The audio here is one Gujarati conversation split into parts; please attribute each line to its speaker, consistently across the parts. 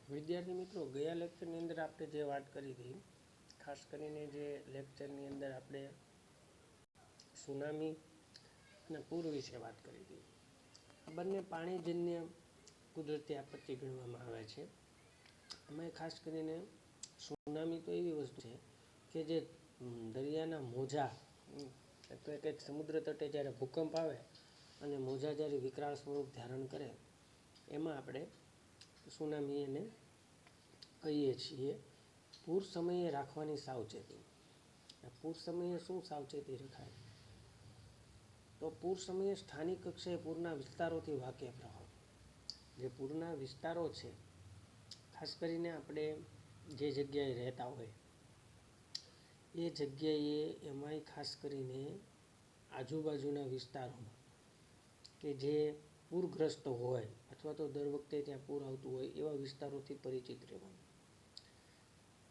Speaker 1: વિદ્યાર્થી મિત્રો, ગયા લેક્ચરની અંદર આપણે જે વાત કરી હતી, ખાસ કરીને જે લેક્ચરની અંદર આપણે સુનામી અને પૂર વિશે વાત કરી હતી. આ બંને પાણીજન્ય કુદરતી આપત્તિ ગણવામાં આવે છે. એમાં ખાસ કરીને સુનામી તો એવી વસ્તુ છે કે જે દરિયાના મોજા એટલે કે સમુદ્ર તટે જ્યારે ભૂકંપ આવે અને મોજા જ્યારે વિકરાળ સ્વરૂપ ધારણ કરે, એમાં આપણે સુનામી એને કહીએ છીએ. પૂર સમયે રાખવાની સાવચેતી. પૂર સમયે શું સાવચેતી રખાય? તો પૂર સમયે સ્થાનિક કક્ષાએ પૂરના વિસ્તારોથી વાકેફ રહો. જે પૂરના વિસ્તારો છે, ખાસ કરીને આપણે જે જગ્યાએ રહેતા હોય એ જગ્યાએ એમાંય ખાસ કરીને આજુબાજુના વિસ્તારોમાં કે જે પૂરગ્રસ્ત હોય અથવા તો દર વખતે ત્યાં પૂર આવતું હોય એવા વિસ્તારોથી પરિચિત રહેવાનું.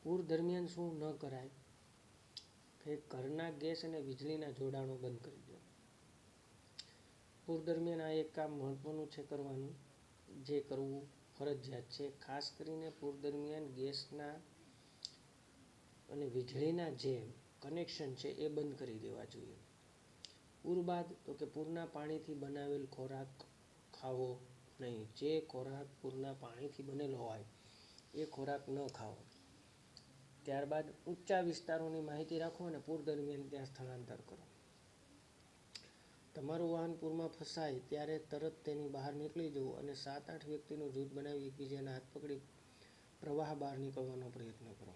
Speaker 1: પૂર દરમિયાન શું ન કરાય કે ઘરના ગેસ અને વીજળીના જોડાણો બંધ કરી દો. પૂર દરમિયાન આ એક કામ મહત્વનું છે કરવાનું, જે કરવું ફરજિયાત છે. ખાસ કરીને પૂર દરમિયાન ગેસના અને વીજળીના જે કનેક્શન છે એ બંધ કરી દેવા જોઈએ. પૂર બાદ તો કે પૂરના પાણીથી બનાવેલ ખોરાક ખાવો નહીં. જે ખોરાક પૂરના પાણીથી બનેલો હોય એ ખોરાક ન ખાવો. ત્યારબાદ ઊંચા વિસ્તારોની માહિતી રાખો અને પૂર દરમિયાન ત્યાં સ્થળાંતર કરો. તમારું વાહન પૂરમાં ફસાય ત્યારે તરત તેની બહાર નીકળી જવું અને 7-8 વ્યક્તિનું જૂથ બનાવી એકબીજાના હાથ પકડી પ્રવાહ બહાર નીકળવાનો પ્રયત્ન કરો.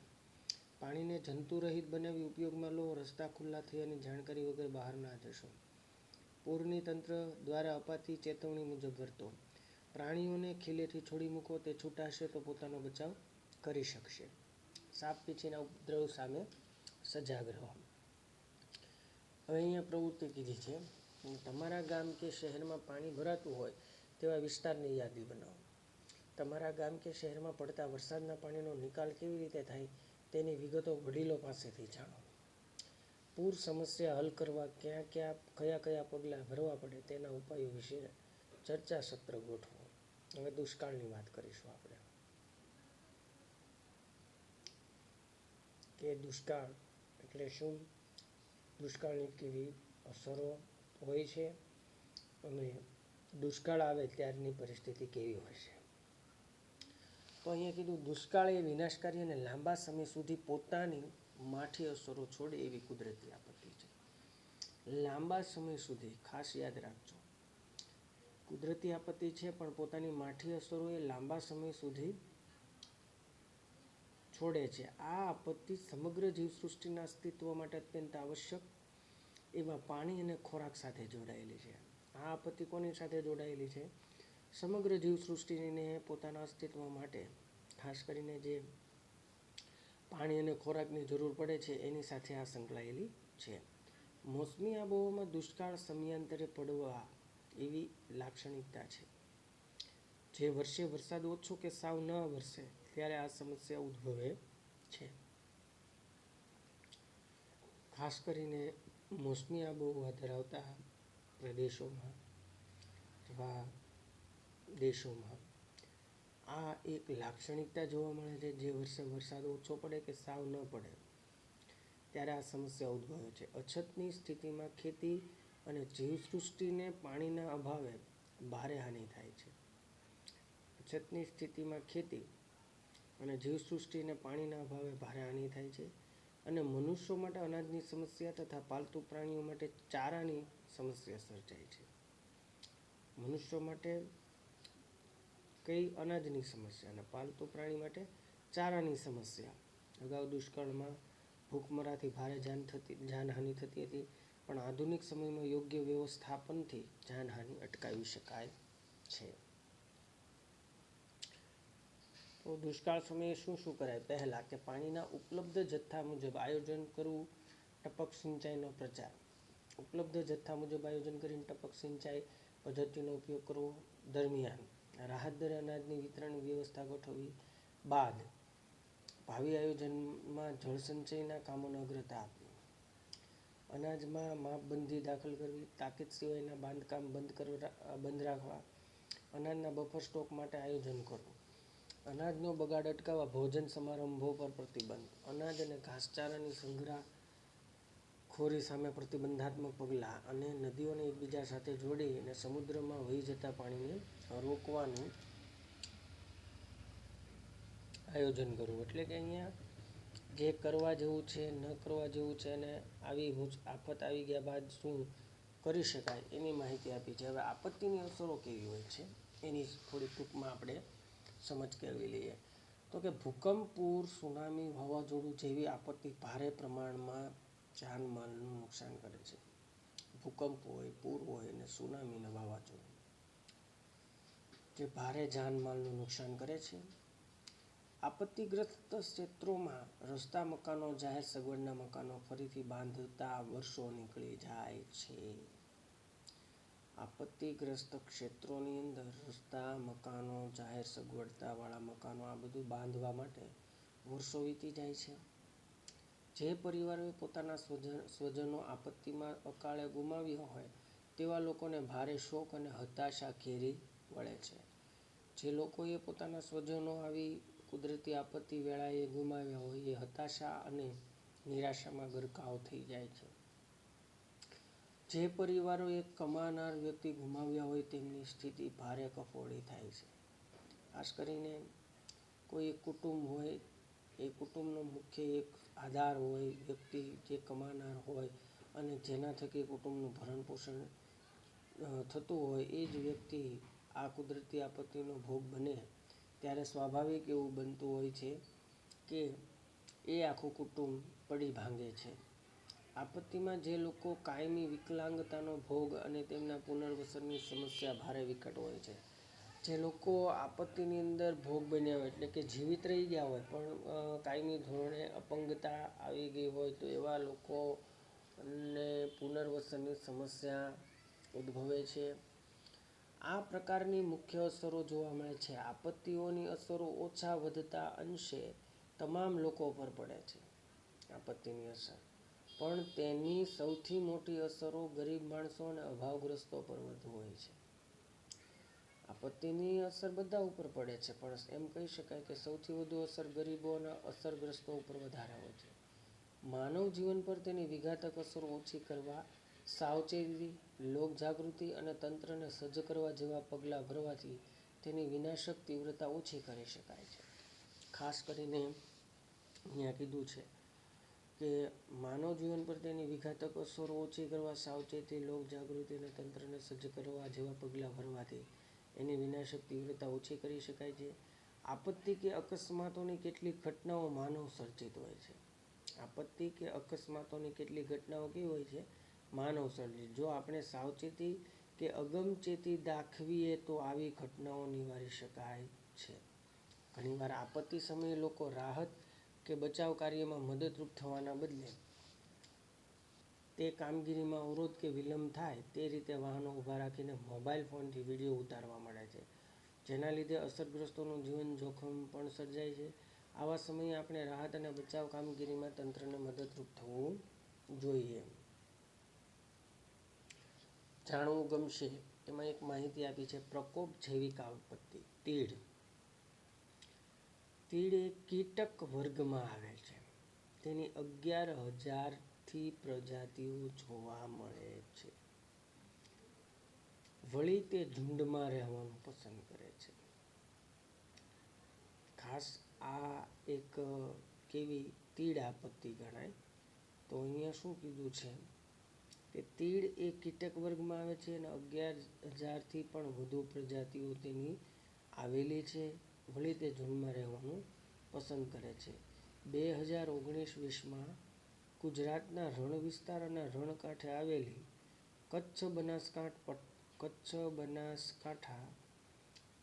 Speaker 1: પાણીને જંતુરહિત બનાવી ઉપયોગમાં લો. રસ્તા ખુલ્લા થયાની જાણકારી વગર બહાર ના જશો. પૂરની તંત્ર દ્વારા અપાતી ચેતવણી મુજબ વર્તો. પ્રાણીઓને ખીલેથી છોડી મૂકો. તે છૂટાશે તો પોતાનો બચાવ કરી શકશે. સાપ પીંછીના ઉપદ્રવ સામે સજાગ રહો. હવે અહીંયા પ્રવૃત્તિ કીધી છે. તમારા ગામ કે શહેરમાં પાણી ભરાતું હોય તેવા વિસ્તારની યાદી બનાવો. તમારા ગામ કે શહેરમાં પડતા વરસાદના પાણીનો નિકાલ કેવી રીતે થાય તેની વિગતો વડીલો પાસેથી જાણો. પૂર સમસ્યા હલ કરવા કયા કયા પગલાં ભરવા પડે તેના ઉપાયો વિશે ચર્ચા સત્ર ગોઠવો. હવે દુષ્કાળની વાત કરીશું આપણે કે દુષ્કાળ એટલે શું, દુષ્કાળની કેવી અસરો હોય છે અને દુષ્કાળ આવે ત્યારની પરિસ્થિતિ કેવી હોય છે. તો અહીંયા કીધું, દુષ્કાળ એ વિનાશકારી અને લાંબા સમય સુધી પોતાની માઠી અસરો છોડે એવી કુદરતી આપત્તિ છે. લાંબા સમય સુધી, ખાસ યાદ રાખજો, કુદરતી આપત્તિ છે પણ પોતાની માઠી અસરો એ લાંબા સમય સુધી છોડે છે. આ આપત્તિ સમગ્ર જીવસૃષ્ટિના અસ્તિત્વ માટે અત્યંત આવશ્યક એવા પાણી અને ખોરાક સાથે જોડાયેલી છે. આ આપત્તિ કોની સાથે જોડાયેલી છે? સમગ્ર જીવસૃષ્ટિને પોતાના અસ્તિત્વ માટે ખાસ કરીને જે પાણી અને ખોરાકની જરૂર પડે છે એની સાથે આ સંકળાયેલી છે. મોસમી આબોહવામાં દુષ્કાળ સમયાંતરે પડવા એવી લાક્ષણિકતા છે. જે વર્ષે વરસાદ ઓછો કે સાવ ન વરસે ત્યારે આ સમસ્યા ઉદ્ભવે છે. ખાસ કરીને મોસમી આબોહવા ધરાવતા પ્રદેશોમાં અથવા દેશોમાં આ એક લાક્ષણિકતા જોવા મળે છે. જે વર્ષે વરસાદ ઓછો પડે કે સાવ ન પડે ત્યારે આ સમસ્યા ઉદ્ભવે છે. અછતની સ્થિતિમાં ખેતી અને જીવસૃષ્ટિને પાણીના અભાવે ભારે હાનિ થાય છે. અછતની સ્થિતિમાં ખેતી અને જીવસૃષ્ટિને પાણીના અભાવે ભારે હાનિ થાય છે અને મનુષ્યો માટે અનાજની સમસ્યા તથા પાલતુ પ્રાણીઓ માટે ચારાની સમસ્યા સર્જાય છે. મનુષ્યો માટે કઈ અનાજની સમસ્યા અને પાલતુ પ્રાણી માટે ચારાની સમસ્યા. અગાઉ દુષ્કાળમાં ભૂખમરાથી ભારે જાનહાનિ થતી હતી, પણ આધુનિક સમયમાં યોગ્ય વ્યવસ્થાપનથી જાનહાનિ અટકાવી શકાય છે. તો દુષ્કાળ સમયે શું શું કરાય? પહેલા કે પાણીના ઉપલબ્ધ જથ્થા મુજબ આયોજન કરવું. ટપક સિંચાઈનો પ્રચાર. ઉપલબ્ધ જથ્થા મુજબ આયોજન કરીને ટપક સિંચાઈ પદ્ધતિનો ઉપયોગ કરવો. દરમિયાન રાહત દરે અનાજની વિતરણ વ્યવસ્થા ગોઠવવી. બાદ ભાવિ આયોજનમાં જળસંચયના કામોને અગ્રતા આપવી. અનાજમાં માપબંધી દાખલ કરવી. તાકીદ સિવાયના બાંધકામ બંધ રાખવા. અનાજના બફર સ્ટોક માટે આયોજન કરવું. અનાજનો બગાડ અટકાવવા ભોજન સમારંભો પર પ્રતિબંધ. અનાજ અને ઘાસચારાની સંગ્રહખોરી સામે પ્રતિબંધાત્મક પગલાં અને નદીઓને એકબીજા સાથે જોડી અને સમુદ્રમાં વહી જતા પાણીને રોકવાનું આયોજન કરવું. એટલે કે અહીંયા જે કરવા જેવું છે, ન કરવા જેવું છે અને આફત આવી ગયા બાદ શું કરી શકાય એની માહિતી આપી છે. હવે આપત્તિની અસરો કેવી હોય છે એની થોડી ટૂંકમાં આપણે સમજ કેળવી લઈએ. તો કે ભૂકંપ, પૂર, સુનામી, વાવાઝોડું જેવી આપત્તિ ભારે પ્રમાણમાં જાનમાલનું નુકસાન કરે છે. ભૂકંપ હોય, પૂર હોય અને સુનામી અને વાવાઝોડું જે ભારે જાનમાલનું નુકસાન કરે છે. આપત્તિગ્રસ્ત ક્ષેત્રોમાં રસ્તા, મકાનો, જાહેર સગવડના મકાનો ફરીથી બાંધતા વર્ષો નીકળી જાય છે. આપત્તિગ્રસ્ત ક્ષેત્રોની અંદર રસ્તા, મકાનો, જાહેર સગવડતાવાળા મકાનો આ બધું બાંધવા માટે વર્ષો વીતી જાય છે. જે પરિવારોએ પોતાના સ્વજનો આપત્તિમાં અકાળે ગુમાવ્યા હોય તેવા લોકોને ભારે શોક અને હતાશા ઘેરી વળે છે. જે લોકોએ પોતાના સ્વજનો આવી કુદરતી આપત્તિ વેળાએ ગુમાવ્યા હોય એ હતાશા અને નિરાશામાં ગરકાવ થઈ જાય છે. જે પરિવારોએ કમાનાર વ્યક્તિ ગુમાવ્યા હોય તેમની સ્થિતિ ભારે કફોડી થાય છે. ખાસ કરીને કોઈ એક કુટુંબ હોય, એ કુટુંબનો મુખ્ય એક આધાર હોય વ્યક્તિ જે કમાનાર હોય અને જેના થકી કુટુંબનું ભરણ પોષણ થતું હોય એ જ વ્યક્તિ આ કુદરતી આપત્તિનો ભોગ બને ત્યારે સ્વાભાવિક એવું બનતું હોય છે કે એ આખું કુટુંબ પડી ભાંગે છે. આપત્તિમાં જે લોકો કાયમી વિકલાંગતાનો ભોગ અને તેમના પુનર્વસનની સમસ્યા ભારે વિકટ હોય છે. જે લોકો આપત્તિની અંદર ભોગ બન્યા હોય એટલે કે જીવિત રહી ગયા હોય પણ કાયમી ધોરણે અપંગતા આવી ગઈ હોય તો એવા લોકોને પુનર્વસનની સમસ્યા ઉદ્ભવે છે. આ પ્રકારની મુખ્ય અસરો જોવા મળે છે. આપત્તિઓની અસરો ઓછા વધતા અંશે તમામ લોકો પર પડે છે. આપત્તિની અસર પણ તેની સૌથી મોટી અસરો ગરીબ માણસો અને અભાવગ્રસ્તો પર વધુ હોય છે. આપત્તિની અસર બધા ઉપર પડે છે પણ એમ કહી શકાય કે સૌથી વધુ અસર ગરીબો અને અસરગ્રસ્તો ઉપર વધારે હોય છે. માનવ જીવન પર તેની વિઘાતક અસરો ઓછી કરવા સાવચેતી, લોકજાગૃતિ અને તંત્રને સજ્જ કરવા જેવા પગલાં ભરવાથી તેની વિનાશક તીવ્રતા ઓછી કરી શકાય છે. ખાસ કરીને અહીંયા કીધું છે કે માનવ જીવન પર તેની વિઘાતક અસરો ઓછી કરવા સાવચેતી, લોકજાગૃતિ અને તંત્રને સજ્જ કરવા જેવા પગલાં ભરવાથી એની વિનાશક તીવ્રતા ઓછી કરી શકાય છે. આપત્તિ કે અકસ્માતોની કેટલીક ઘટનાઓ માનવ સર્જિત હોય છે. આપત્તિ કે અકસ્માતોની કેટલીક ઘટનાઓ કેવી હોય છે? માનવ સર્જિત. જો આપણે સાવચેતી કે અગમચેતી દાખવીએ તો આવી ઘટનાઓ નિવારી શકાય છે. ઘણીવાર આપત્તિ સમયે લોકો રાહત કે બચાવ કાર્યમાં મદદરૂપ થવાના બદલે તે કામગીરીમાં અવરોધ કે વિલંબ થાય તે રીતે વાહનો ઊભા રાખીને મોબાઈલ ફોનથી વિડીયો ઉતારવા માંડે છે. જેના લીધે અસરગ્રસ્તોનું જીવન જોખમ પણ સર્જાય છે. આવા સમયે આપણે રાહત અને બચાવ કામગીરીમાં તંત્રને મદદરૂપ થવું જોઈએ. જાણવું ગમશે એમાં એક માહિતી આપી છે પ્રકોપ જૈવિક આપત્તિ. તીડ. તીડ એ કીટક વર્ગમાં આવે છે. તેની 11,000થી પ્રજાતિઓ જોવા મળે છે. વળી તે ઝુંડમાં રહેવાનું પસંદ કરે છે. ખાસ આ એક કેવી તીડ આપત્તિ ગણાય. તો અહીંયા શું કીધું છે કે તીડ એ કીટક વર્ગમાં આવે છે અને 11,000થી પણ વધુ પ્રજાતિઓ તેની આવેલી છે. વળી તે ઝુંડમાં રહેવાનું પસંદ કરે છે. 2019-20માં ગુજરાતના રણ વિસ્તાર અને રણકાંઠે આવેલી કચ્છ, બનાસકાંઠા,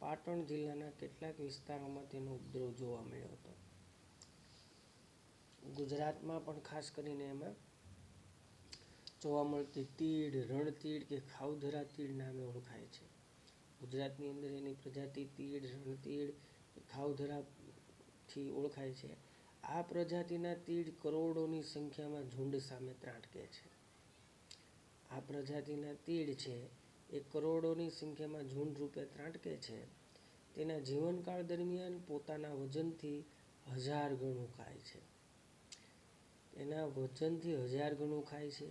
Speaker 1: પાટણ જિલ્લાના કેટલાક વિસ્તારોમાં તેનો ઉપદ્રવ જોવા મળ્યો હતો. ગુજરાતમાં પણ ખાસ કરીને એમાં જોવા મળતી તીડ રણતીડ કે ખાઉધરા તીડ નામે ઓળખાય છે. ગુજરાતની અંદર એની પ્રજાતિ તીડ, રણતીડ, ખાઉધરાથી ઓળખાય છે. આ પ્રજાતિના તીડ કરોડોની સંખ્યામાં ઝુંડ સામે ત્રાટકે છે. આ પ્રજાતિના તીડ છે એ કરોડોની સંખ્યામાં ઝુંડ રૂપે ત્રાટકે છે. તેના જીવનકાળ દરમિયાન પોતાના વજનથી 1000 ગણું ખાય છે. એના વજનથી 1000 ગણું ખાય છે.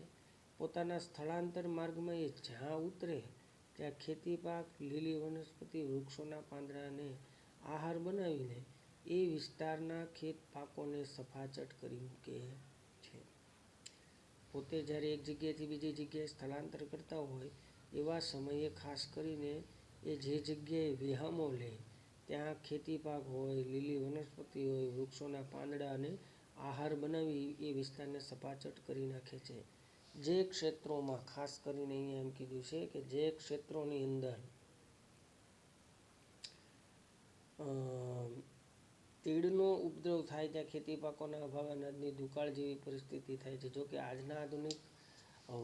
Speaker 1: પોતાના સ્થળાંતર માર્ગમાં એ જ્યાં ઉતરે ત્યાં ખેતી પાક, લીલી વનસ્પતિ, વૃક્ષોના પાંદડાને આહાર બનાવીને એ વિસ્તારના ખેત પાકોને સફાચટ કરી મૂકે છે. પોતે જ્યારે એક જગ્યાએથી બીજી જગ્યાએ સ્થળાંતર કરતા હોય એવા સમયે ખાસ કરીને એ જે જગ્યાએ વિહામો લે ત્યાં ખેતી પાક હોય, લીલી વનસ્પતિ હોય, વૃક્ષોના પાંદડાને આહાર બનાવી એ વિસ્તારને સપાચટ કરી નાખે છે. જે ક્ષેત્રોમાં, ખાસ કરીને અહીંયા એમ કીધું છે કે જે ક્ષેત્રોની અંદર તીડનો ઉપદ્રવ થાય ત્યાં ખેતી પાકોના અભાવ, અનાજની દુકાળ જેવી પરિસ્થિતિ થાય છે. જોકે આજના આધુનિક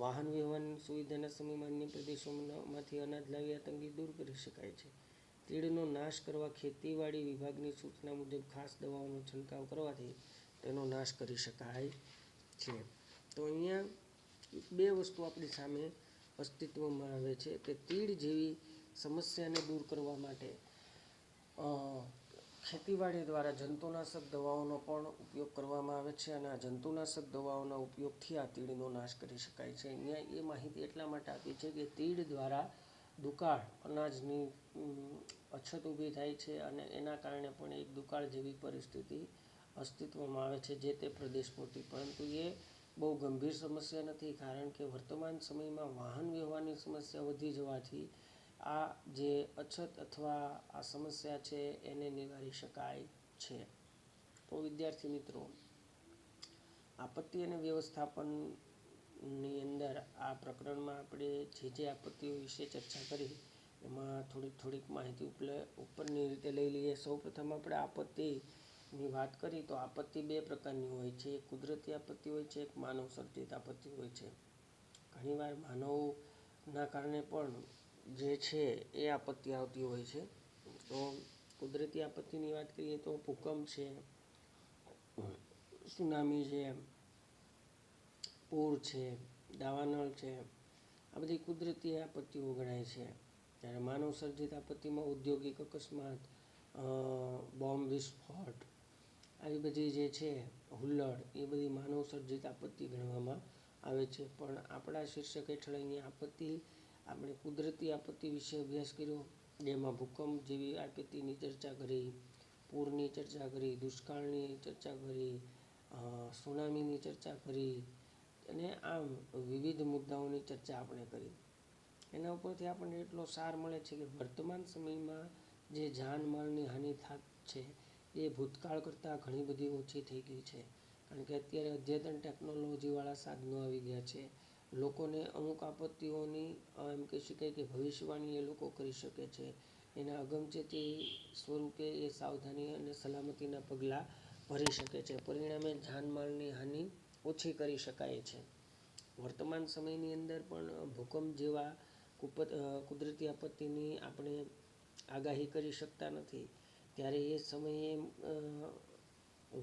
Speaker 1: વાહન વ્યવહારની સુવિધાના સમયમાં અન્ય પ્રદેશોમાંથી અનાજ લાવી આ તંગી દૂર કરી શકાય છે. તીડનો નાશ કરવા ખેતીવાડી વિભાગની સૂચના મુજબ ખાસ દવાઓનો છંટકાવ કરવાથી તેનો નાશ કરી શકાય છે. તો અહીંયા બે વસ્તુ આપણી સામે અસ્તિત્વમાં આવે છે કે તીડ જેવી સમસ્યાને દૂર કરવા માટે ખેતીવાડી દ્વારા જંતુનાશક દવાઓનો પણ ઉપયોગ કરવામાં આવે છે અને આ જંતુનાશક દવાઓના ઉપયોગથી આ તીડનો નાશ કરી શકાય છે. અહીંયા એ માહિતી એટલા માટે આપી છે કે તીડ દ્વારા દુકાળ, અનાજની અછત ઊભી થાય છે અને એના કારણે પણ એક દુકાળ જેવી પરિસ્થિતિ અસ્તિત્વમાં આવે છે જે તે પ્રદેશ પૂરતી. પરંતુ એ બહુ ગંભીર સમસ્યા નથી, કારણ કે વર્તમાન સમયમાં વાહન વ્યવહારની સમસ્યા વધી જવાથી આ જે અછત અથવા આ સમસ્યા છે એને નિવારી શકાય છે. તો વિદ્યાર્થી મિત્રો, આપત્તિ અને વ્યવસ્થાપનની અંદર આ પ્રકરણમાં આપણે જે આપત્તિઓ વિશે ચર્ચા કરી એમાં થોડીક માહિતી ઉપરની રીતે લઈ લઈએ. સૌપ્રથમ આપણે આપત્તિની વાત કરી તો આપત્તિ બે પ્રકારની હોય છે. એક કુદરતી આપત્તિ હોય છે, એક માનવ સર્જિત આપત્તિ હોય છે. ઘણીવાર માનવના કારણે પણ જે છે એ આપત્તિ આવતી હોય છે. તો કુદરતી આપત્તિની વાત કરીએ તો ભૂકંપ છે, સુનામી છે, પૂર છે, દાવાનળ છે, આ બધી કુદરતી આપત્તિઓ ગણાય છે. ત્યારે માનવ સર્જિત આપત્તિમાં ઔદ્યોગિક અકસ્માત, બોમ્બ વિસ્ફોટ, આવી બધી જે છે હુલ્લડ, એ બધી માનવ સર્જિત આપત્તિ ગણવામાં આવે છે. પણ આપણા શીર્ષક હેઠળ અહીંયા આપણે કુદરતી આપત્તિ વિશે અભ્યાસ કર્યો, જેમાં ભૂકંપ જેવી આપત્તિની ચર્ચા કરી, પૂરની ચર્ચા કરી, દુષ્કાળની ચર્ચા કરી, સુનામીની ચર્ચા કરી અને આમ વિવિધ મુદ્દાઓની ચર્ચા આપણે કરી. એના ઉપરથી આપણને એટલો સાર મળે છે કે વર્તમાન સમયમાં જે જાનમાલની હાનિ થાત છે એ ભૂતકાળ કરતાં ઘણી બધી ઓછી થઈ ગઈ છે. કારણ કે અત્યારે અદ્યતન ટેકનોલોજીવાળા સાધનો આવી ગયા છે. લોકોને અમુક આપત્તિઓની એમ કહી શકાય કે ભવિષ્યવાણી એ લોકો કરી શકે છે. એના અગમચેતી સ્વરૂપે એ સાવધાની અને સલામતીના પગલાં ભરી શકે છે. પરિણામે જાનમાલની હાનિ ઓછી કરી શકાય છે. વર્તમાન સમયની અંદર પણ ભૂકંપ જેવા કુદરતી આપત્તિની આપણે આગાહી કરી શકતા નથી. ત્યારે એ સમયે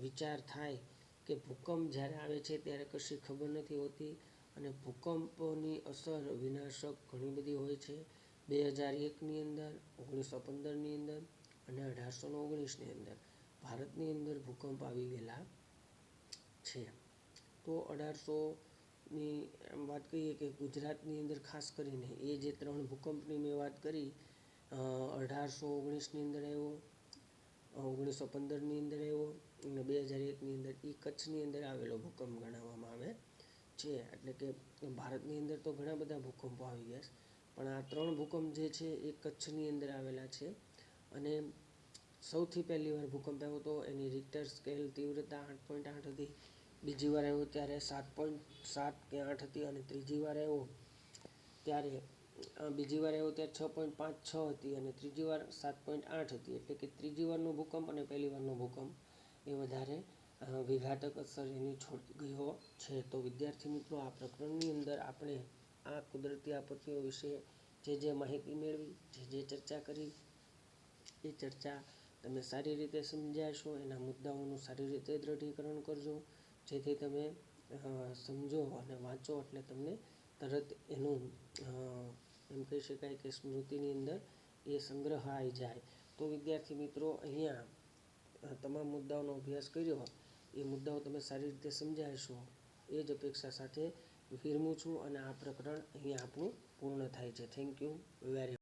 Speaker 1: વિચાર થાય કે ભૂકંપ જ્યારે આવે છે ત્યારે કશી ખબર નથી હોતી અને ભૂકંપની અસર વિનાશક ઘણી બધી હોય છે. 2001ની અંદર, 1915ની અંદર અને 1819ની અંદર ભારતની અંદર ભૂકંપ આવી ગયેલા છે. તો 1800ની એમ વાત કરીએ કે ગુજરાતની અંદર ખાસ કરીને એ જે 3 ભૂકંપની મેં વાત કરી, 1819ની અંદર આવ્યો, 1915ની અંદર આવ્યો અને 2001ની અંદર, એ કચ્છની અંદર આવેલો ભૂકંપ ગણવામાં આવે છે. એટલે કે ભારતની અંદર તો ઘણા બધા ભૂકંપો આવી ગયા છે, પણ આ 3 ભૂકંપ જે છે એ કચ્છની અંદર આવેલા છે. અને સૌથી પહેલી વાર ભૂકંપ આવ્યો હતો, એની રિક્ટર સ્કેલ તીવ્રતા 8.8 હતી. બીજી વાર આવ્યો ત્યારે 7.7 કે 8 હતી અને ત્રીજી વાર આવ્યો ત્યારે 6.56 હતી અને ત્રીજી વાર 7.8 હતી. એટલે કે ત્રીજી વારનો ભૂકંપ અને પહેલી વારનો ભૂકંપ એ વધારે વિઘાતક અસર એની છોડી ગયો છે. તો વિદ્યાર્થી મિત્રો, આ પ્રકરણની અંદર આપણે આ કુદરતી આપત્તિઓ વિશે જે માહિતી મેળવી, જે ચર્ચા કરી, એ ચર્ચા તમે સારી રીતે સમજ્યા છો. એના મુદ્દાઓનું સારી રીતે દ્રઢીકરણ કરજો, જેથી તમે સમજો અને વાંચો એટલે તમને તરત એનું એમ કહી શકાય કે સ્મૃતિની અંદર એ સંગ્રહાઈ જાય. તો વિદ્યાર્થી મિત્રો, અહીંયા તમામ મુદ્દાઓનો અભ્યાસ કર્યો. એ મુદ્દાઓ તમે સારી રીતે સમજ્યા હશો એ જ અપેક્ષા સાથે વિરમું છું અને આ પ્રકરણ અહીંયા આપણું પૂર્ણ થાય છે. Thank you very much.